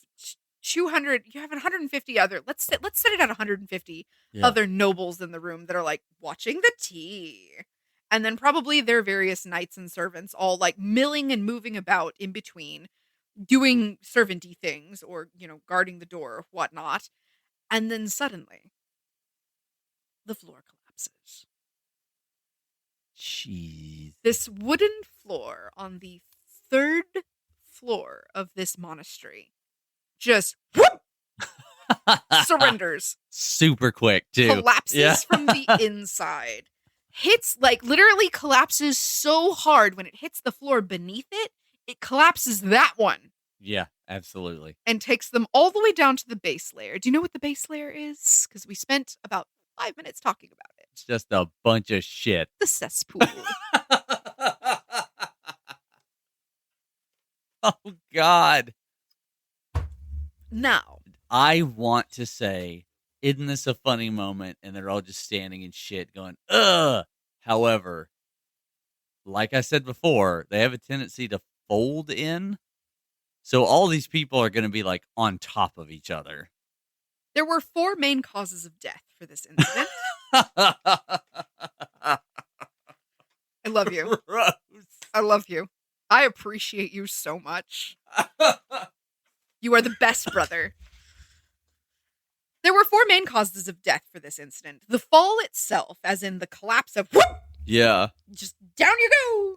200, you have 150 other, let's set it at 150 other nobles in the room that are like watching the tea. And then probably their various knights and servants all like milling and moving about in between, doing servanty things or, you know, guarding the door or whatnot. And then suddenly the floor collapses. Jeez. This wooden floor on the 3rd floor of this monastery just whoop, surrenders. Super quick, too. Collapses from the inside. Hits, like, literally collapses so hard when it hits the floor beneath it, it collapses that one. Yeah, absolutely. And takes them all the way down to the base layer. Do you know what the base layer is? Because we spent about 5 minutes talking about it. It's just a bunch of shit. The cesspool. Oh, God. Now, I want to say, isn't this a funny moment? And they're all just standing in shit going, ugh. However, like I said before, they have a tendency to fold in. So all these people are going to be like on top of each other. there were 4 main causes of death for this incident. I love you. Gross. I love you. I appreciate you so much. You are the best brother. There were 4 main causes of death for this incident. The fall itself, as in the collapse of whoop, Yeah. just down you go.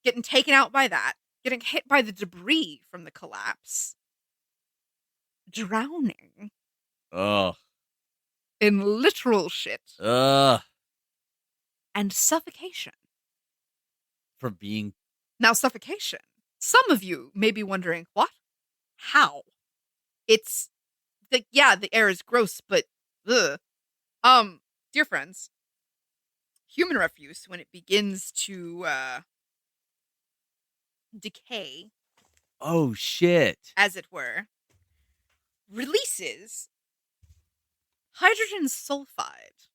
Getting taken out by that. Getting hit by the debris from the collapse. Drowning. Ugh. In literal shit. Ugh. And suffocation. For being. Now, suffocation. Some of you may be wondering, what? How? It's the air is gross, but ugh. Dear friends, human refuse, when it begins to decay, Oh, shit. as it were, releases hydrogen sulfide.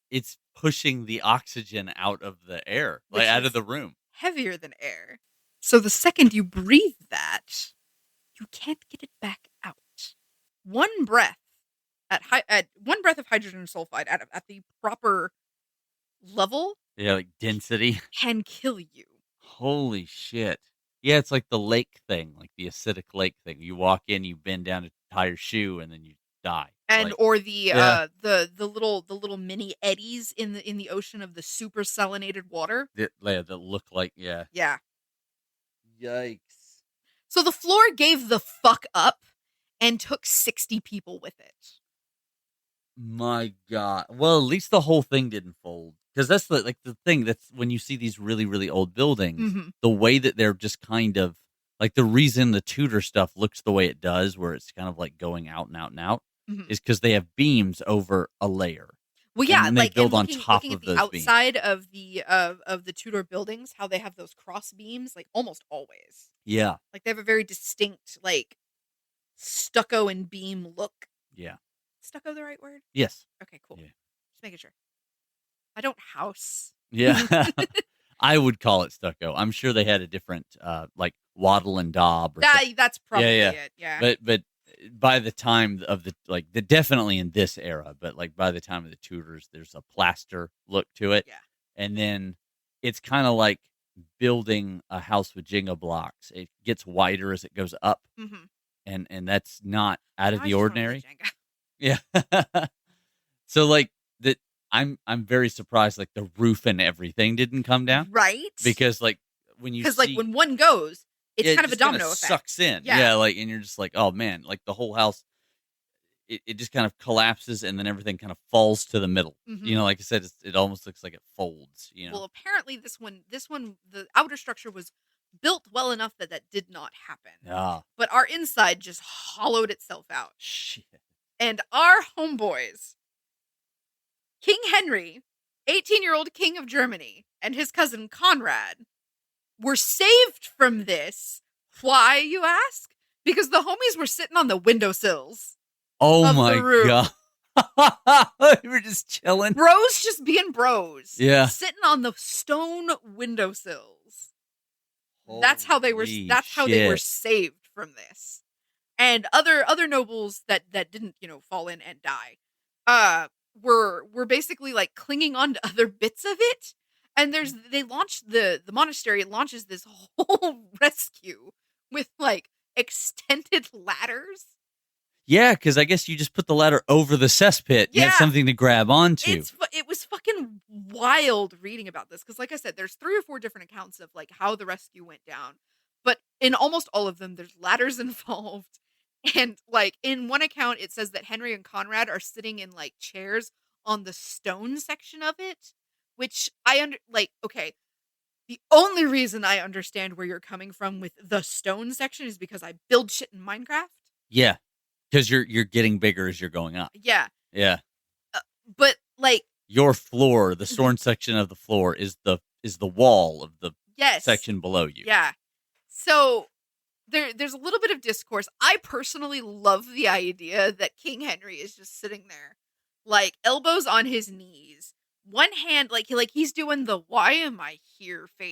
It's pushing the oxygen out of the air, Which like out of is the room. Heavier than air. So the second you breathe that, you can't get it back out. One breath of hydrogen sulfide at the proper level Yeah, like density. can kill you. Holy shit. Yeah, it's like the lake thing, like the acidic lake thing. You walk in, you bend down to tie your shoe, and then you die. And Like, or the yeah. the little mini eddies in the ocean of the super salinated water. that look like, yeah. Yeah. Yikes. So the floor gave the fuck up and took 60 people with it. My God. Well, at least the whole thing didn't fold. Because that's the thing. That's when you see these really, really old buildings, Mhm. the way that they're just kind of like the reason the Tudor stuff looks the way it does, where it's kind of like going out and out and out, Mhm. is because they have beams over a layer. Well, yeah, then they like build and on top looking of at the those beams. outside of the Tudor buildings, how they have those cross beams, like almost always. Yeah. Like they have a very distinct like stucco and beam look. Yeah. Stucco the right word? Yes. Okay, cool. Yeah. Just making sure. I don't house. Yeah. I would call it stucco. I'm sure they had a different, like wattle and daub. Or That's probably yeah. it. Yeah. But by the time of the definitely in this era, but like by the time of the Tudors, there's a plaster look to it. Yeah. And then it's kind of like building a house with Jenga blocks. It gets wider as it goes up, and that's not out of the ordinary. Yeah. So like that, I'm very surprised. Like the roof and everything didn't come down, right? Because like when you like when one goes, it's kind of a domino effect. Sucks in, yeah. Like, and you're just like, oh man, like the whole house. It just kind of collapses, and then everything kind of falls to the middle. You know, like I said, it almost looks like it folds. You know. Well, apparently this one, the outer structure was built well enough that did not happen. Yeah. But our inside just hollowed itself out. Shit. And our homeboys, King Henry, 18-year-old king of Germany, and his cousin Conrad, were saved from this. Why, you ask? Because the homies were sitting on the windowsills. Oh my god. We were just chilling. Bros just being bros. Yeah. Sitting on the stone windowsills. That's how they were saved from this. And other nobles that didn't, fall in and die, were basically like clinging on to other bits of it. And they launched the monastery launches this whole rescue with like extended ladders. Yeah, because I guess you just put the ladder over the cesspit. You have something to grab onto. It was fucking wild reading about this. Because like I said, there's 3 or 4 different accounts of like how the rescue went down. But in almost all of them, there's ladders involved. And like in one account, it says that Henry and Conrad are sitting in like chairs on the stone section of it. Which okay. The only reason I understand where you're coming from with the stone section is because I build shit in Minecraft. Yeah. Because you're getting bigger as you're going up. Yeah. Yeah. But like your floor, the stone section of the floor is the wall of the section below you. Yeah. So there's a little bit of discourse. I personally love the idea that King Henry is just sitting there, like elbows on his knees, one hand like he's doing the "why am I here" face.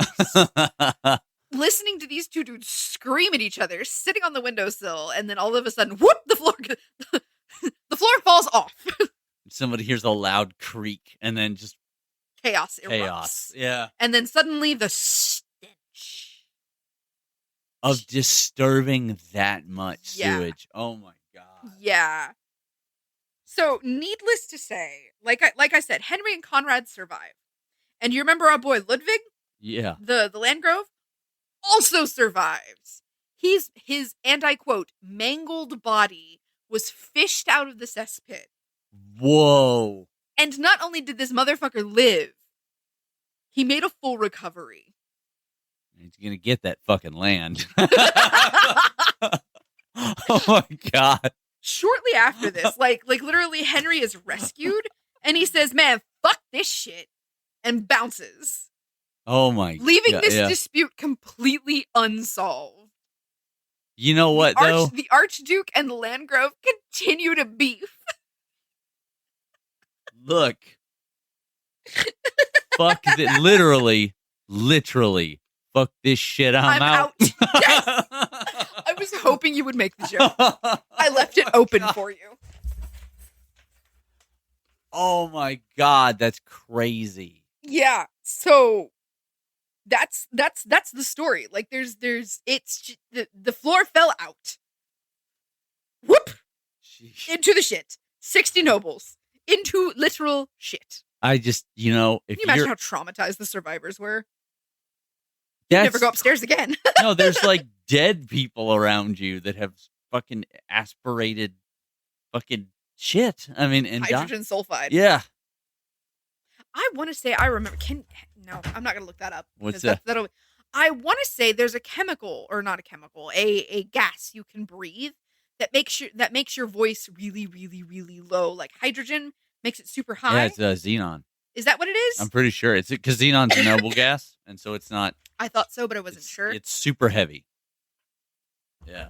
Listening to these 2 dudes scream at each other, sitting on the windowsill, and then all of a sudden, whoop! The floor falls off. Somebody hears a loud creak, and then just chaos erupts. Yeah, and then suddenly the stench of disturbing that much sewage. Oh my god. Yeah. So, needless to say, like I said, Henry and Conrad survive, and you remember our boy Ludwig? Yeah. The Landgrave also survives. His, and I quote, mangled body was fished out of the cesspit. Whoa. And not only did this motherfucker live, he made a full recovery. He's gonna get that fucking land. Oh my god. Shortly after this, like literally Henry is rescued and he says, "Man, fuck this shit," and bounces. Oh my! Leaving this dispute completely unsolved. You know what, though? The Archduke and the Landgrave continue to beef. Look. Fuck that. Literally, fuck this shit. I'm out. Yes! I was hoping you would make the joke. I left it open for you. Oh my god, that's crazy. Yeah, so... That's the story. Like it's the floor fell out. Whoop! Jeez. Into the shit. 60 nobles into literal shit. I just, if can you imagine how traumatized the survivors were? You never go upstairs again. No, there's like dead people around you that have fucking aspirated fucking shit. I mean, and hydrogen sulfide. Yeah. I want to say I remember. No, I'm not going to look that up. What's that? I want to say there's a chemical, or not a chemical, a gas you can breathe that makes your voice really, really, really low. Like hydrogen makes it super high. Yeah, it's xenon. Is that what it is? I'm pretty sure it's because xenon's a noble gas, and so it's not. I thought so, but I wasn't sure. It's super heavy. Yeah.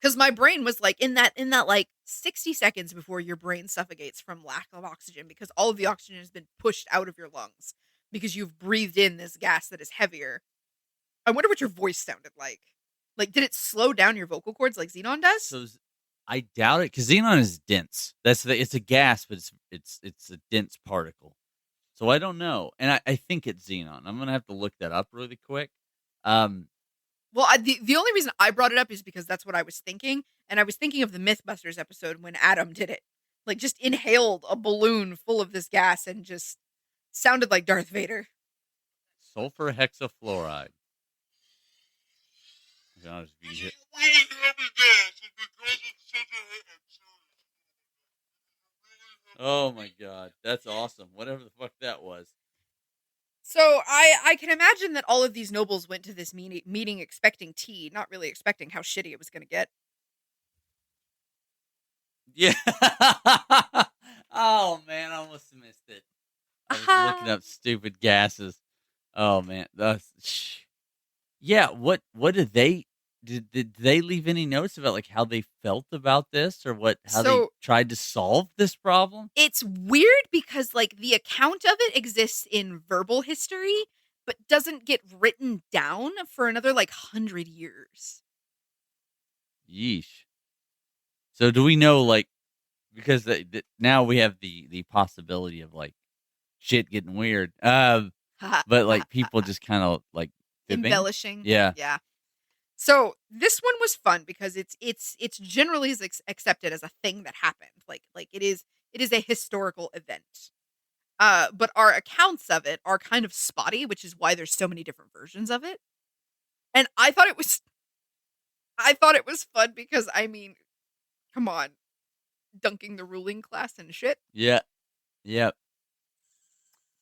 Because my brain was like in that like 60 seconds before your brain suffocates from lack of oxygen because all of the oxygen has been pushed out of your lungs because you've breathed in this gas that is heavier. I wonder what your voice sounded like. Like, did it slow down your vocal cords like xenon does? So I doubt it, because xenon is dense. It's a gas, but it's a dense particle. So I don't know, and I think it's xenon. I'm gonna have to look that up really quick. Well, the only reason I brought it up is because that's what I was thinking, and I was thinking of the Mythbusters episode when Adam did it. Like, just inhaled a balloon full of this gas and just sounded like Darth Vader. Sulfur hexafluoride. Oh my god, that's awesome. Whatever the fuck that was. So I can imagine that all of these nobles went to this meeting expecting tea, not really expecting how shitty it was going to get. Yeah. Oh man, I almost missed it. I was looking up stupid gases. Oh man, yeah. What did they leave any notes about like how they felt about this or how they tried to solve this problem? It's weird because like the account of it exists in verbal history, but doesn't get written down for another like 100 years. Yeesh. So do we know like, because now we have the possibility of like shit getting weird, but like people just kind of like embellishing. Yeah. So this one was fun because it's generally accepted as a thing that happened. Like it is a historical event. But our accounts of it are kind of spotty, which is why there's so many different versions of it. And I thought it was fun because I mean, come on, dunking the ruling class and shit. Yeah. Yep.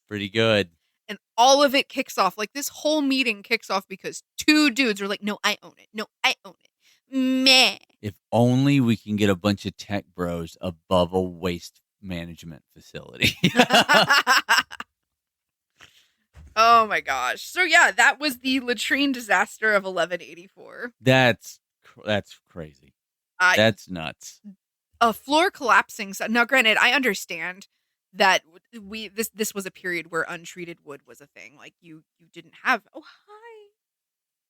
Pretty good. And all of it kicks off, like this whole meeting kicks off because two dudes are like, no, I own it. No, I own it. Meh. If only we can get a bunch of tech bros above a waste management facility. Oh my gosh. So yeah, that was the latrine disaster of 1184. That's crazy. That's nuts. A floor collapsing. Now, granted, I understand that this was a period where untreated wood was a thing. Like you didn't have. Oh hi,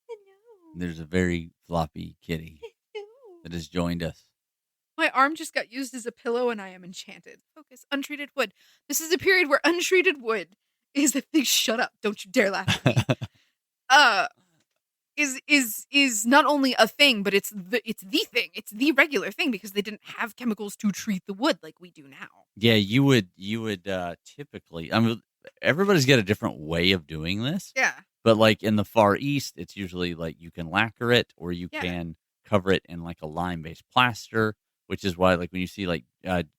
hello. There's a very floppy kitty that has joined us. My arm just got used as a pillow, and I am enchanted. Focus. Untreated wood. This is a period where untreated wood is a thing. Shut up! Don't you dare laugh at me. Is not only a thing, but it's the thing. It's the regular thing because they didn't have chemicals to treat the wood like we do now. Yeah, you would typically. I mean, everybody's got a different way of doing this. Yeah. But like in the Far East, it's usually like you can lacquer it or you can cover it in like a lime-based plaster, which is why like when you see like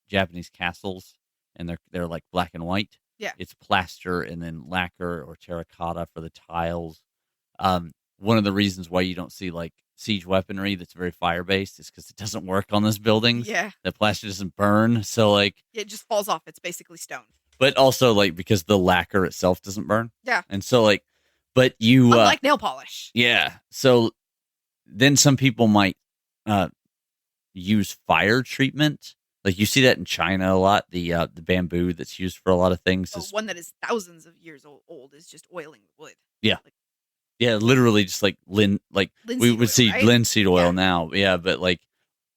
Japanese castles and they're like black and white. Yeah. It's plaster and then lacquer or terracotta for the tiles. One of the reasons why you don't see like siege weaponry that's very fire based is because it doesn't work on those buildings. Yeah. The plaster doesn't burn. So like it just falls off. It's basically stone. But also like because the lacquer itself doesn't burn. Yeah. And so like, but you unlike nail polish. Yeah. So then some people might use fire treatment. Like you see that in China a lot. The bamboo that's used for a lot of things. The one that is thousands of years old is just oiling wood. Yeah. Yeah, literally just like we would see linseed oil now. Yeah, but like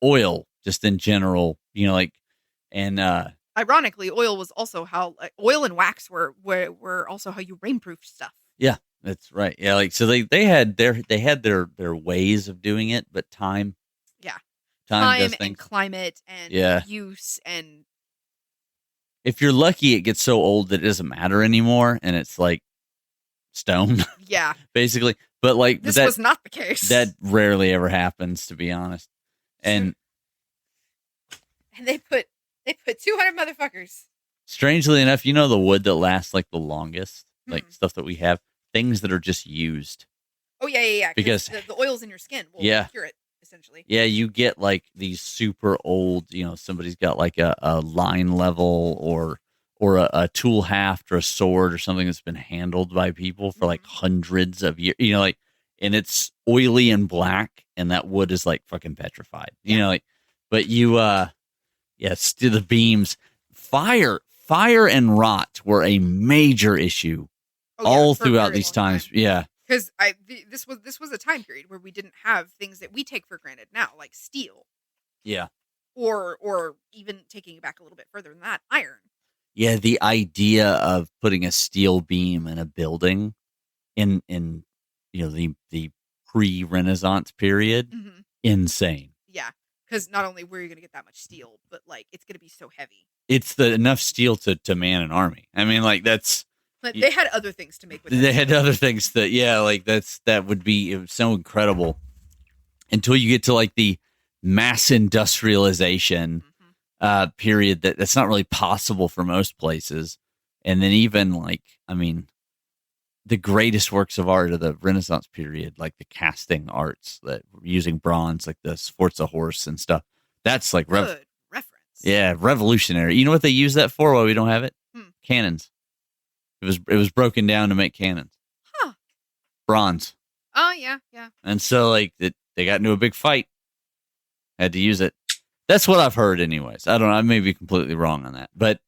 oil just in general, you know, like and ironically, oil was also how oil and wax were also how you rainproofed stuff. Yeah, that's right. Yeah, like so they had their ways of doing it, but time does and climate and use and if you're lucky, it gets so old that it doesn't matter anymore, and it's like stone. Yeah. Basically. But like this was not the case. That rarely ever happens, to be honest. And they put 200 motherfuckers. Strangely enough, you know the wood that lasts like the longest? Like stuff that we have, things that are just used. Oh yeah. Because the oils in your skin will cure it, essentially. Yeah, you get like these super old, you know, somebody's got like a line level or a tool haft or a sword or something that's been handled by people for like hundreds of years, you know, like, and it's oily and black and that wood is like fucking petrified, you know, like, but you, Yes, to the beams. Fire and rot were a major issue all for a throughout very these long times. time. Yeah. Because this was a time period where we didn't have things that we take for granted now, like steel, Yeah. or even taking it back a little bit further than that, iron. Yeah, the idea of putting a steel beam in a building in the pre-Renaissance period, Mm-hmm. insane. Yeah, because not only were you going to get that much steel, but like it's going to be so heavy. It's enough steel to man an army. I mean, like that's. But they had other things to make with it. They had other things that would be it was so incredible until you get to like the mass industrialization period that's not really possible for most places. And then even like, I mean, the greatest works of art of the Renaissance period, like the casting arts that were using bronze, like the Sforza horse and stuff. That's like good reference. Yeah, revolutionary. You know what they use that for? Why we don't have it? Cannons. It was broken down to make cannons. Huh. Bronze. Oh yeah. And so like they got into a big fight. Had to use it. That's what I've heard anyways. I don't know. I may be completely wrong on that. But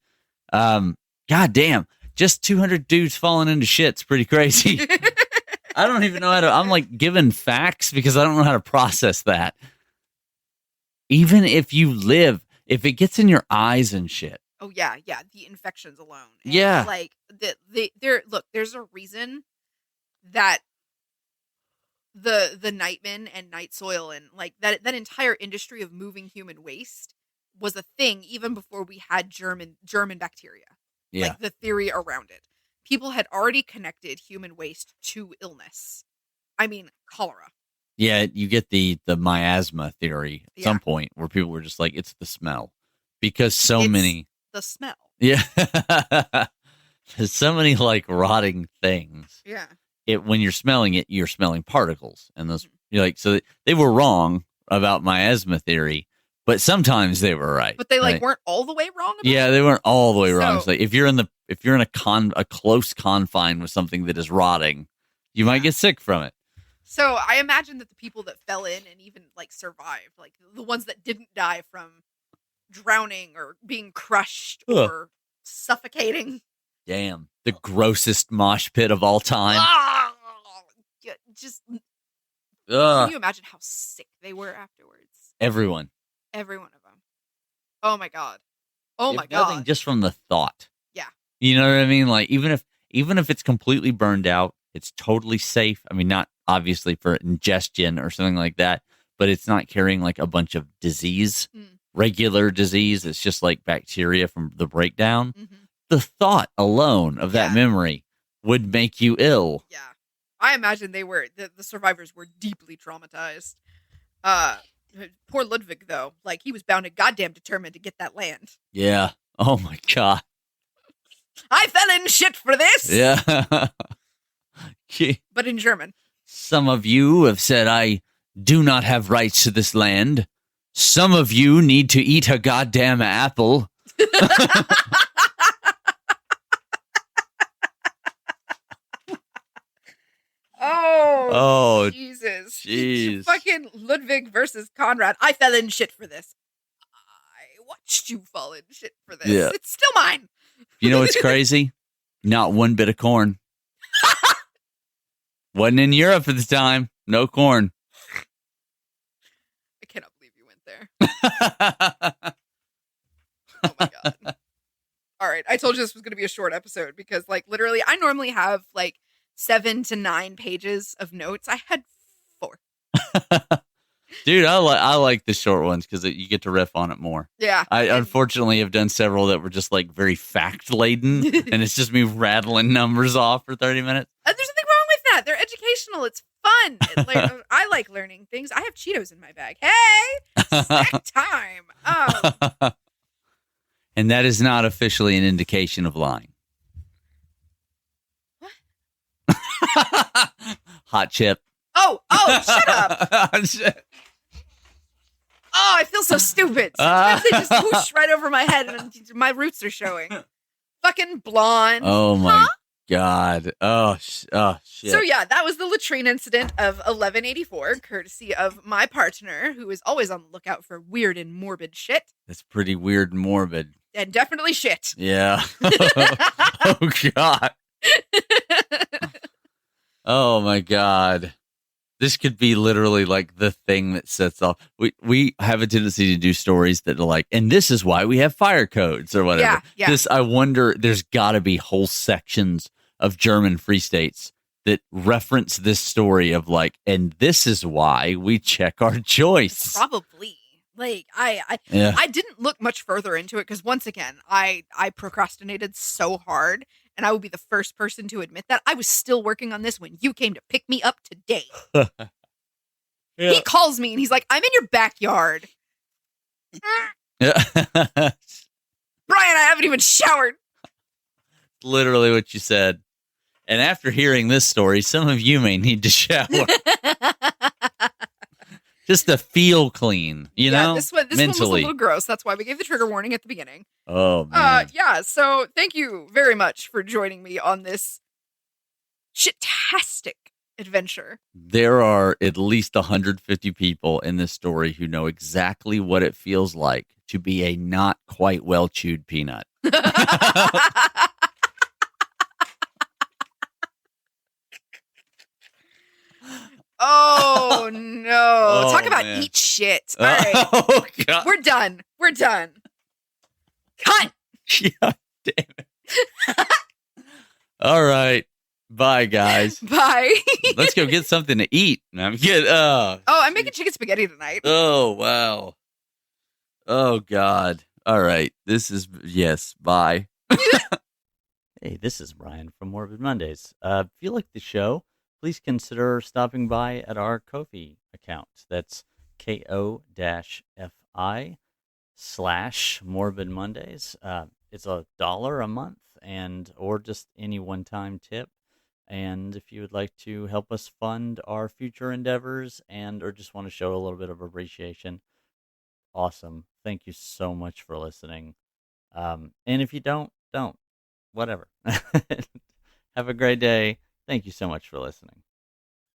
god damn, just 200 dudes falling into shit's pretty crazy. I don't even know how to I'm like given facts because I don't know how to process that. Even if it gets in your eyes and shit. Oh yeah, the infections alone. And yeah, like there's a reason that the nightmen and night soil and like that entire industry of moving human waste was a thing even before we had German bacteria. Yeah, like the theory around it. People had already connected human waste to illness. I mean, cholera. Yeah, you get the miasma theory at some point where people were just like, it's the smell because many. The smell. Yeah. There's so many like rotting things. Yeah. When you're smelling it, you're smelling particles. And those, you're like, so they were wrong about miasma theory, but sometimes they were right. But they weren't all the way wrong about Yeah, they weren't all the way wrong. So So if you're in a close confine with something that is rotting, you might get sick from it. So I imagine that the people that fell in and even like survived, like the ones that didn't die from drowning or being crushed or suffocating. Damn. The grossest mosh pit of all time. Just can you imagine how sick they were afterwards? Everyone. Every one of them. Oh my god. Nothing just from the thought. Yeah. You know what I mean? Like even if it's completely burned out, it's totally safe. I mean, not obviously for ingestion or something like that, but it's not carrying like a bunch of disease, regular disease. It's just like bacteria from the breakdown. Mm-hmm. The thought alone of that memory would make you ill. Yeah. I imagine the survivors were deeply traumatized. Poor Ludwig, though, like he was bound and goddamn determined to get that land. Yeah. Oh my god. I fell in shit for this. Yeah. But in German. Some of you have said I do not have rights to this land. Some of you need to eat a goddamn apple. Oh, Jesus. Jeez. Fucking Ludwig versus Conrad. I fell in shit for this. I watched you fall in shit for this. Yeah. It's still mine. You know what's crazy? Not one bit of corn. Wasn't in Europe at the time. No corn. I cannot believe you went there. Oh my god. All right. I told you this was going to be a short episode because like literally I normally have like 7 to 9 pages of notes. I had 4. Dude, I like the short ones because you get to riff on it more. Yeah. I unfortunately have done several that were just like very fact laden, and it's just me rattling numbers off for 30 minutes. There's nothing wrong with that. They're educational. It's fun. I like learning things. I have Cheetos in my bag. Hey, snack time. And that is not officially an indication of lying. What? Hot chip. Oh, shut up. Shit. Oh, I feel so stupid. Sometimes they just whoosh right over my head and my roots are showing. Fucking blonde. Oh my God. Oh, shit. So yeah, that was the latrine incident of 1184, courtesy of my partner, who is always on the lookout for weird and morbid shit. That's pretty weird and morbid. And definitely shit. Yeah. Oh, God. Oh, my God. This could be literally like the thing that sets off. We have a tendency to do stories that are like, and this is why we have fire codes or whatever. Yeah. This, I wonder, there's got to be whole sections of German free states that reference this story of like, and this is why we check our choice. Probably. Like I didn't look much further into it because once again, I procrastinated so hard, and I will be the first person to admit that I was still working on this when you came to pick me up today. Yeah. He calls me and he's like, "I'm in your backyard." Yeah. Brian, I haven't even showered. Literally what you said. And after hearing this story, some of you may need to shower. Just to feel clean, you know? This one was a little gross. That's why we gave the trigger warning at the beginning. Oh, man. So thank you very much for joining me on this shit-tastic adventure. There are at least 150 people in this story who know exactly what it feels like to be a not quite well-chewed peanut. Oh, no. Talk about eat shit. All right. Oh, God. We're done. Cut. Yeah, damn it. All right. Bye, guys. Bye. Let's go get something to eat. I'm good. I'm making chicken spaghetti tonight. Oh, wow. Oh, God. All right. Yes. Bye. Hey, this is Brian from Morbid Mondays. If you like the show, please consider stopping by at our Ko-fi account. That's ko-fi/Morbid Mondays. It's $1 a month, or just any one-time tip. And if you would like to help us fund our future endeavors or just want to show a little bit of appreciation, awesome. Thank you so much for listening. And if you don't. Whatever. Have a great day. Thank you so much for listening.